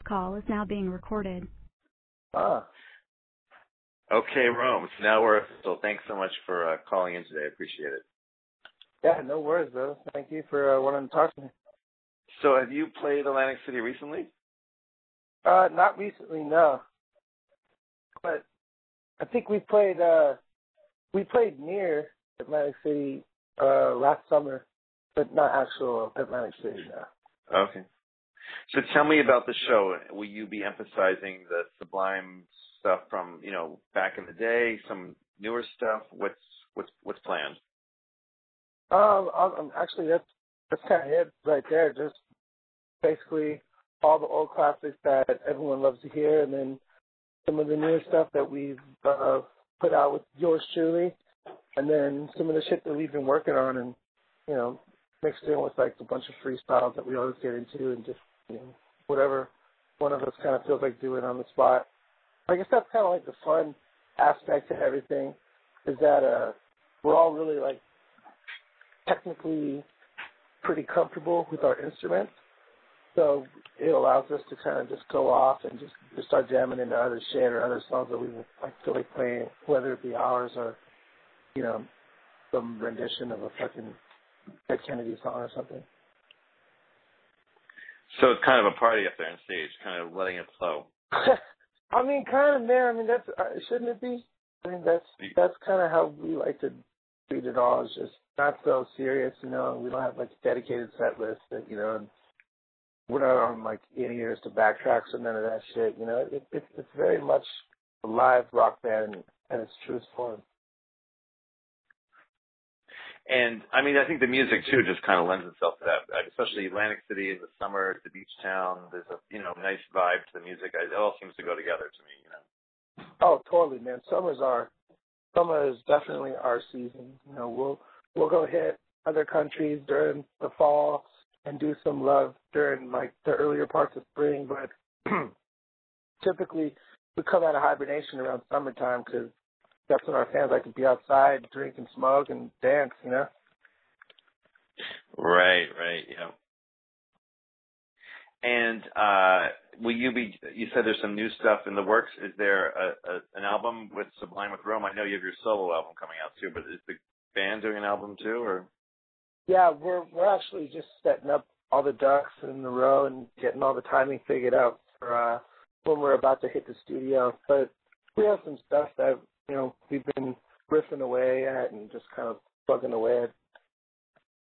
call is now being recorded. Ah. Okay, Rome. So now we're official. Thanks so much for calling in today. I appreciate it. Yeah, no worries, brother. Thank you for wanting to talk to me. So have you played Atlantic City recently? Not recently, no. But I think we played near Atlantic City last summer, but not actual Atlantic City, no. Okay. So tell me about the show. Will you be emphasizing the Sublime stuff from, back in the day, some newer stuff? What's planned? Actually, that's kind of it right there. Just basically all the old classics that everyone loves to hear, and then some of the newer stuff that we've put out with yours truly, and then some of the shit that we've been working on, and mixed in with like a bunch of freestyles that we always get into, and just whatever one of us kind of feels like doing on the spot. I guess that's kind of like the fun aspect to everything, is that we're all really like technically pretty comfortable with our instruments, so it allows us to kind of just go off and just start jamming into other shit or other songs that we like feel like playing, whether it be ours or some rendition of a fucking Ted Kennedy song or something. So it's kind of a party up there on stage, kind of letting it flow. I mean, kind of, man. I mean, that's shouldn't it be? I mean, that's kind of how we like to treat it all. It's just not so serious, We don't have like a dedicated set list, and we're not on like in-ears to backtracks or none of that shit. It's very much a live rock band at its truest form. And, I mean, I think the music, too, just kind of lends itself to that, especially Atlantic City in the summer. It's a beach town. There's a, nice vibe to the music. It all seems to go together to me, Oh, totally, man. Summer is definitely our season. We'll go hit other countries during the fall and do some love during, like, the earlier parts of spring. But typically, we come out of hibernation around summertime because that's when our fans like to be outside, drink and smoke and dance, Right, yeah. And you said there's some new stuff in the works. Is there an album with Sublime with Rome? I know you have your solo album coming out too, but is the band doing an album too, or? Yeah, we're actually just setting up all the ducks in a row and getting all the timing figured out for when we're about to hit the studio. But we have some stuff that we've been riffing away at and just kind of plugging away at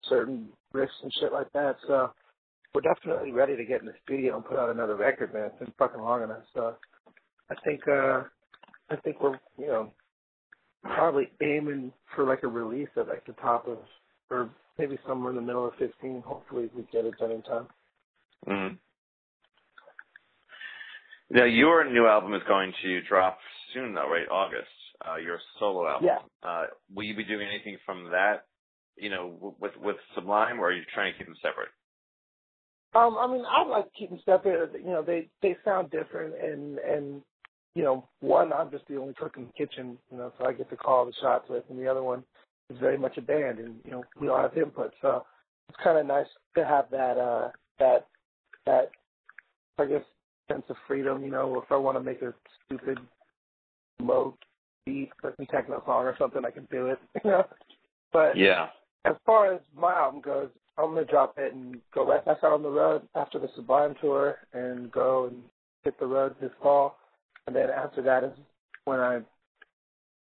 certain riffs and shit like that. So we're definitely ready to get in the studio and put out another record, man. It's been fucking long enough. So I think we're, probably aiming for like a release at like the top of, or maybe somewhere in the middle of 15. Hopefully we get it done in time. Mm. Now your new album is going to drop soon though, right? August. Your solo album. Yeah. Will you be doing anything from that, with Sublime, or are you trying to keep them separate? I mean, I like to keep them separate. They sound different, and one, I'm just the only cook in the kitchen, so I get to call the shots with, and the other one is very much a band, and we all have input. So it's kind of nice to have that I guess sense of freedom. If I want to make a stupid low beat, like a techno song or something, I can do it. But yeah. As far as my album goes, I'm going to drop it and go right back out on the road after the Sublime tour and go and hit the road this fall. And then after that is when I,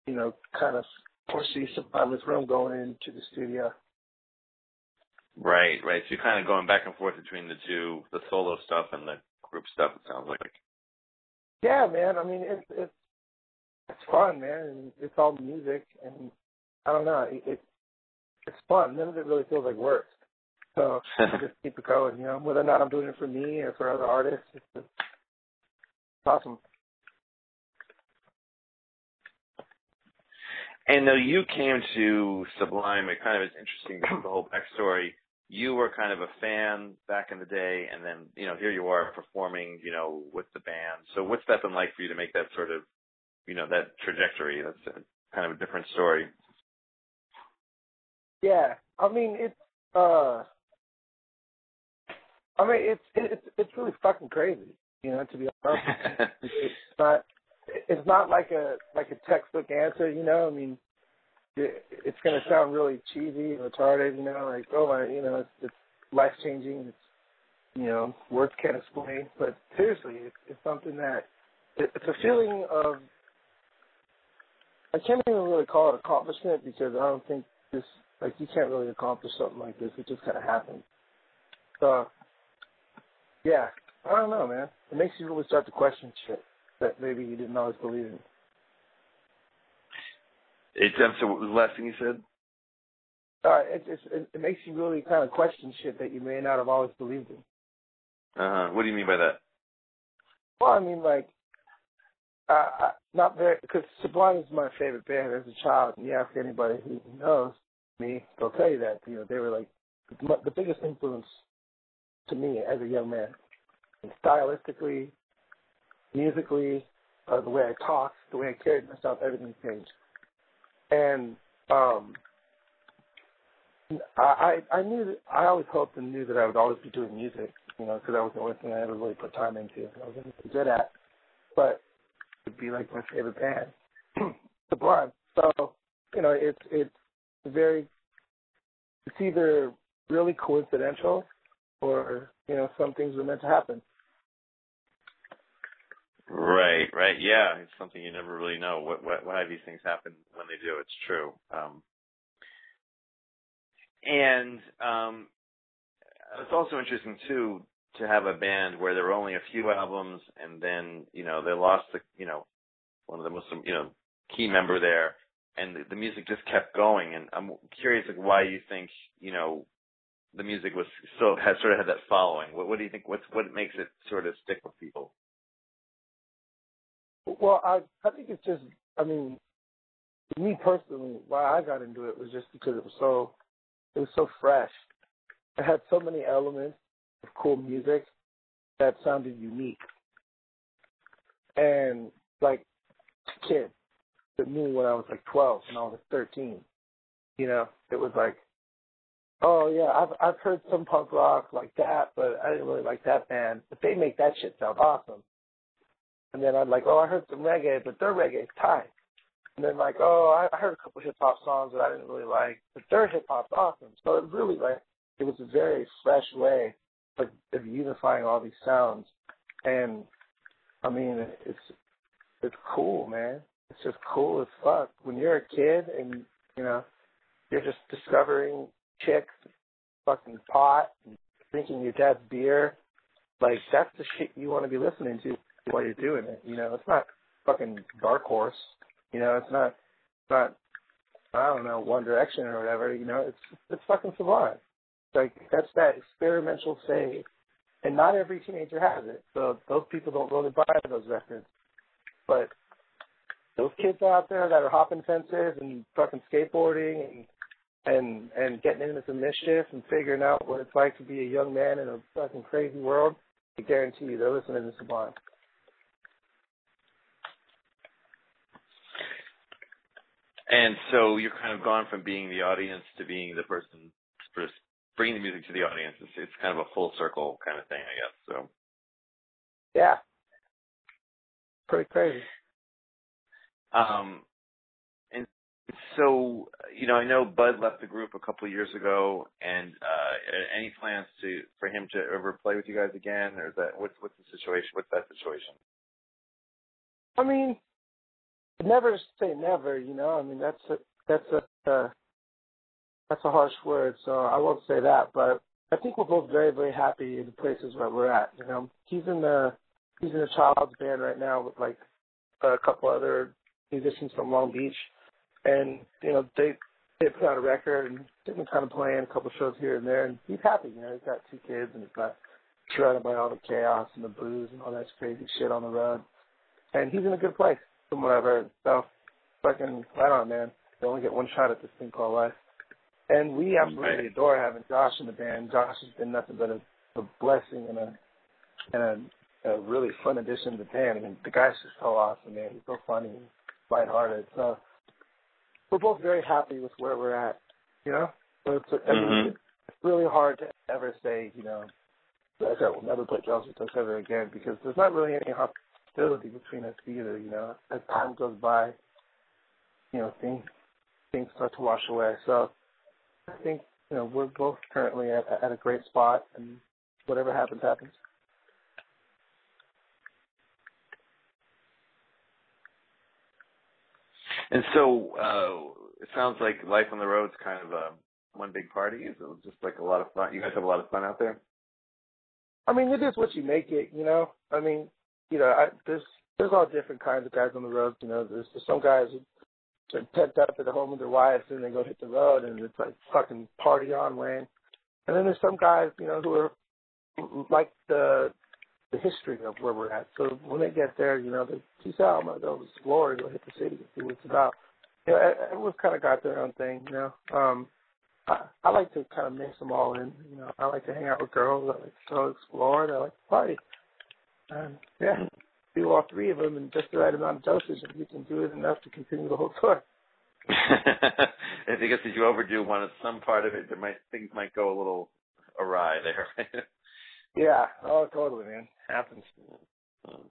kind of foresee Sublime with Rome going into the studio. Right. So you're kind of going back and forth between the two, the solo stuff and the group stuff, it sounds like. Yeah, man. I mean, it's fun, man. And it's all music. And I don't know. It's fun. None of it really feels like work. So I just keep it going, whether or not I'm doing it for me or for other artists. It's awesome. And though you came to Sublime, it kind of is interesting, the whole backstory. You were kind of a fan back in the day, and then, here you are performing, with the band. So what's that been like for you to make that sort of, that trajectory? That's kind of a different story. Yeah. I mean, it's really fucking crazy. to be honest. It's not like a textbook answer, I mean, it's going to sound really cheesy and retarded, like, oh my, it's life-changing, it's, words can't explain. But seriously, it's something that, it's a feeling of, I can't even really call it accomplishment because I don't think this, like, you can't really accomplish something like this. It just kind of happens. So, yeah, I don't know, man. It makes you really start to question shit that maybe you didn't always believe in. So what was the last thing you said? It makes you really kind of question shit that you may not have always believed in. What do you mean by that? Well, I mean, like, not very, because Sublime is my favorite band as a child, and you ask anybody who knows me, they'll tell you that, they were like the biggest influence to me as a young man. And stylistically, musically, the way I talked, the way I carried myself, everything changed. And I knew that, I always hoped and knew that I would always be doing music, because that was the only thing I ever really put time into. I was really good at, but it would be like my favorite band, Sublime. So, it's either really coincidental or, some things were meant to happen. Right. Yeah, it's something you never really know. Why these things happen when they do. It's true. And it's also interesting too to have a band where there were only a few albums, and then they lost one of the most key member there, and the music just kept going. And I'm curious, like, why you think the music was has sort of had that following. What do you think? What makes it sort of stick with people? Well, I think it's just, I mean, me personally, why I got into it was just because it was so fresh. It had so many elements of cool music that sounded unique. And like a kid, to me when I was like 12 and I was 13, it was like, oh yeah, I've heard some punk rock like that, but I didn't really like that band. But they make that shit sound awesome. And then I'm like, oh, I heard some reggae, but their reggae's tight. And then like, oh, I heard a couple hip hop songs that I didn't really like, but their hip hop's awesome. So it really it was a very fresh way of unifying all these sounds. And I mean, it's cool, man. It's just cool as fuck. When you're a kid and you're just discovering chicks, fucking pot, and drinking your dad's beer, like that's the shit you want to be listening to while you're doing it. It's not fucking Dark Horse. It's not I don't know, One Direction or whatever. It's fucking Sublime. Like that's that experimental phase, and not every teenager has it. So those people don't really buy those records. But those kids out there that are hopping fences and fucking skateboarding and getting into some mischief and figuring out what it's like to be a young man in a fucking crazy world, I guarantee you they're listening to Sublime. And so you're kind of gone from being the audience to being the person sort of bringing the music to the audience. It's kind of a full circle kind of thing, I guess. So. Yeah. Pretty crazy. And so, I know Bud left the group a couple of years ago, and any plans for him to ever play with you guys again, or is that what's the situation? What's that situation? I mean, never say never. I mean that's a harsh word, so I won't say that. But I think we're both very, very happy in the places where we're at. He's in a child's band right now with like a couple other musicians from Long Beach, and they put out a record and they've been kind of playing a couple shows here and there, and he's happy. He's got 2 kids and he's not surrounded by all the chaos and the booze and all that crazy shit on the road, and he's in a good place from what I've heard. So fucking right on, man. You only get one shot at this thing called life. And we absolutely adore having Josh in the band. Josh has been nothing but a blessing and a really fun addition to the band. I mean, the guy's just so awesome, man. He's so funny and lighthearted. So we're both very happy with where we're at, So it's really hard to ever say, I said, we'll never play drums with us ever again because there's not really any hostility between us either, you know. As time goes by, you know, things start to wash away. So I think, you know, we're both currently at a great spot, and whatever happens, happens. And so it sounds like life on the road is kind of one big party. Is it just like a lot of fun? You guys have a lot of fun out there? I mean, it is what you make it, you know. I mean, you know, there's all different kinds of guys on the road. You know, there's some guys who are pent up at the home with their wives and they go hit the road and it's like fucking party on, Wayne. And then there's some guys, you know, who are like the history of where we're at. So when they get there, you know, they peace out. I'm gonna go explore, go hit the city, and see what it's about. You know, everyone's kind of got their own thing, you know. I like to kind of mix them all in. You know, I like to hang out with girls. I like to go explore. And I like to party. And yeah, do all three of them in just the right amount of dosage, and you can do it enough to continue the whole tour. I guess if you overdo some part of it, things might go a little awry there. Yeah. Oh, totally, man. Happens. Okay.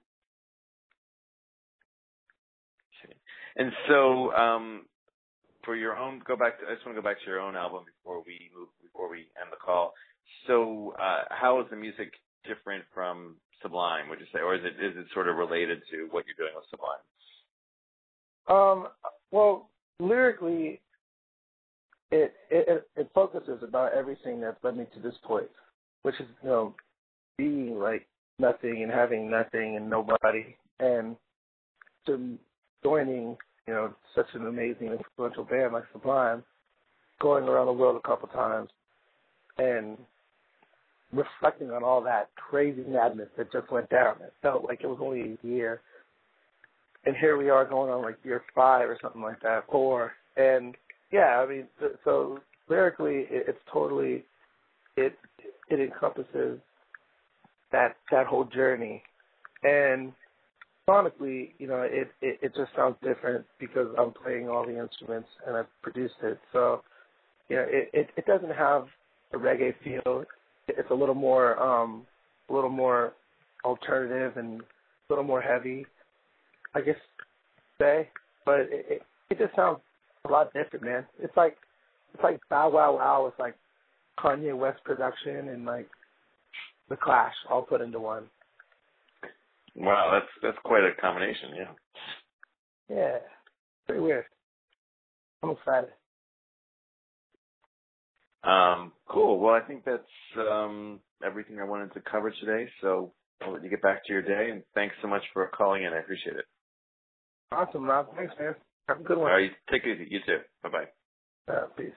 And so, for your own, I just want to go back to your own album before we end the call. So, how is the music different from Sublime, would you say, or is it sort of related to what you're doing with Sublime? Well, lyrically, it focuses about everything that's led me to this point, which is, you know, being like nothing and having nothing and nobody, and to joining, you know, such an amazing, influential band like Sublime, going around the world a couple times, and reflecting on all that crazy madness that just went down. It felt like it was only a year. And here we are going on like year 5 or something like that, 4. And yeah, I mean, so lyrically, it's totally, it encompasses that whole journey. And sonically, you know, it just sounds different because I'm playing all the instruments and I've produced it. So, you know, it doesn't have a reggae feel. It's a little more alternative and a little more heavy, I guess, say. But it just sounds a lot different, man. It's like Bow Wow Wow with like Kanye West production and like The Clash all put into one. Wow, that's quite a combination, yeah. Yeah, pretty weird. I'm excited. Cool. Well, I think that's everything I wanted to cover today. So I'll let you get back to your day, and thanks so much for calling in. I appreciate it. Awesome, Rob. Thanks, man. Have a good one. All right, take it easy. You too. Bye-bye. Peace.